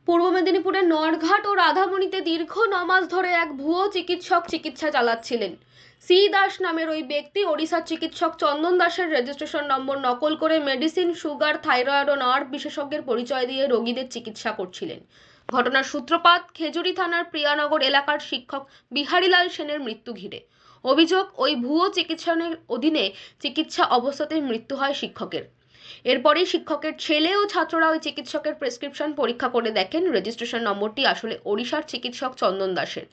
পূর্ব মেদিনীপুরের নরঘাট ও রাধামণিতে দীর্ঘ 9 মাস ধরে এক ভুয়ো চিকিৎসক চিকিৎসা চালাচ্ছিলেন। সি দাস নামের ওই ব্যক্তি ওড়িশার চিকিৎসক চন্দন দাসের রেজিস্ট্রেশন নম্বর নকল করে মেডিসিন, সুগার, থাইরয়েড ও নার্ভ বিশেষজ্ঞের পরিচয় দিয়ে রোগীদের চিকিৎসা করছিলেন। ঘটনার সূত্রপাত খেজুরি থানার প্রিয়ানগর এলাকার শিক্ষক বিহারীলাল সেনের মৃত্যু ঘিরে। অভিযোগ, ওই ভুয়ো চিকিৎসকের অধীনে চিকিৎসা অবস্থাতেই মৃত্যু হয় শিক্ষকের। এরপরেই শিক্ষকের ছেলে ও ছাত্ররা ওই চিকিৎসকের প্রেসক্রিপশন পরীক্ষা করে দেখেন রেজিস্ট্রেশন নম্বরটি আসলে ওড়িশার চিকিৎসক চন্দন দাসের।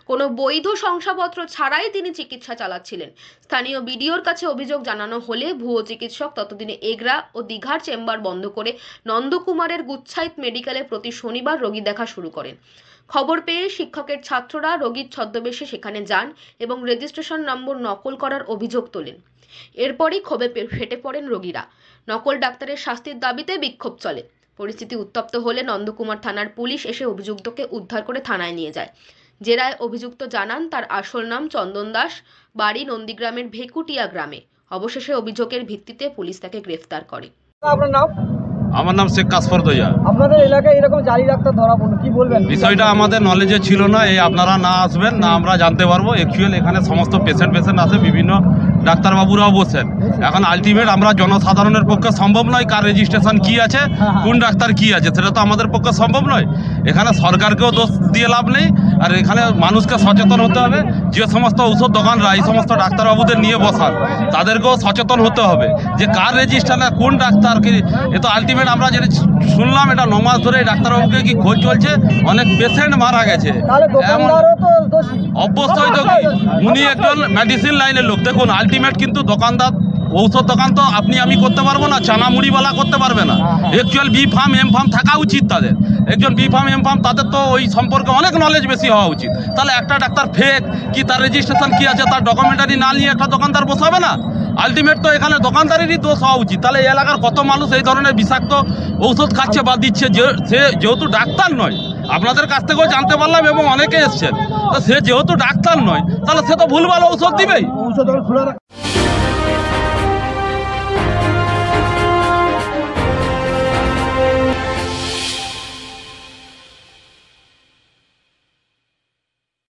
কোনো বৈধ শংসাপত্র ছাড়াই তিনি চিকিৎসা চালাচ্ছিলেন। স্থানীয় বিডিওর কাছে অভিযোগ জানানো হলে ভুয়ো চিকিৎসক ততদিনে এগরা ও দীঘার চেম্বার বন্ধ করে নন্দকুমারের গুচ্ছাইত মেডিকেলে প্রতি শনিবার রোগী দেখা শুরু করেন। খবর পেয়ে শিক্ষকের ছাত্ররা রোগীর ছদ্মবেশে সেখানে যান এবং রেজিস্ট্রেশন নম্বর নকল করার অভিযোগ তোলেন। এরপরই ক্ষোভে ফেটে পড়েন রোগীরা। নকল ডাক্তারের শাস্তির দাবিতে বিক্ষোভ চলে। পরিস্থিতি উত্তপ্ত হলে নন্দকুমার থানার পুলিশ এসে অভিযুক্তকে উদ্ধার করে থানায় নিয়ে যায়। জেরায় অভিযুক্ত জানান তার আসল নাম চন্দন দাস, বাড়ি নন্দীগ্রামের ভেকুটিয়া গ্রামে। অবশেষে অভিযোগের ভিত্তিতে পুলিশ তাকে গ্রেফতার করে। আপনার নাম? আমার নাম শেখ কাসফর দইয়া। আপনাদের এলাকায় এরকম জালি ডাক্তার ধরা পড়লো, কি বলবেন? বিষয়টা আমাদের নলেজে ছিল না। এই আপনারা না আসবেন না আমরা জানতে পারবো। অ্যাকচুয়ালি এখানে সমস্ত পেশেন্ট আছে, বিভিন্ন ডাক্তারবাবুরাও বসেন। এখন আলটিমেট আমরা জনসাধারণের পক্ষে সম্ভব নয় কার রেজিস্ট্রেশন কি আছে, কোন ডাক্তার কি আছে, সেটা তো আমাদের পক্ষে সম্ভব নয়। এখানে সরকারকেও দোষ দিয়ে লাভ নেই, আর এখানে মানুষকে সচেতন হতে হবে। যে সমস্ত ঔষধ দোকানরা এই সমস্ত ডাক্তারবাবুদের নিয়ে বসান, তাদেরকেও সচেতন হতে হবে যে কার রেজিস্ট্রেশনে কোন ডাক্তার কি। এ তো আলটিমেট আমরা যেটা শুনলাম, এটা 9 মাস ধরে ডাক্তারবাবুকে কি খোঁজ চলছে, অনেক পেশেন্ট মারা গেছে। অবশ্যই তো কি, উনি একজন মেডিসিন লাইনের লোক। দেখুন আলটিমেট কিন্তু দোকানদার, ঔষধ দোকান তো আপনি আমি করতে পারবো না, চানা মুড়িওয়ালা করতে পারবে না। Actual B pharm M pharm থাকা উচিত তাদের। একজন বি ফার্ম এম ফার্ম তাদের তো ওই সম্পর্কে অনেক নলেজ বেশি হওয়া উচিত। তাহলে একটা ডাক্তার ফেক কি, তার রেজিস্ট্রেশন কি আছে, তার ডকুমেন্টারি না নিয়ে একটা দোকানদার বসাবে না। আলটিমেট তো এখানে দোকানদারেরই দোষ হওয়া উচিত। তাহলে এই এলাকার কত মানুষ এই ধরনের বিষাক্ত ঔষধ খাচ্ছে বা দিচ্ছে, সে যেহেতু ডাক্তার নয়, আপনাদের কাছ থেকেও জানতে পারলাম এবং অনেকে এসছেন, তো সে যেহেতু ডাক্তার নয়, তাহলে সে তো ভুলভাল ঔষধ দিবেই।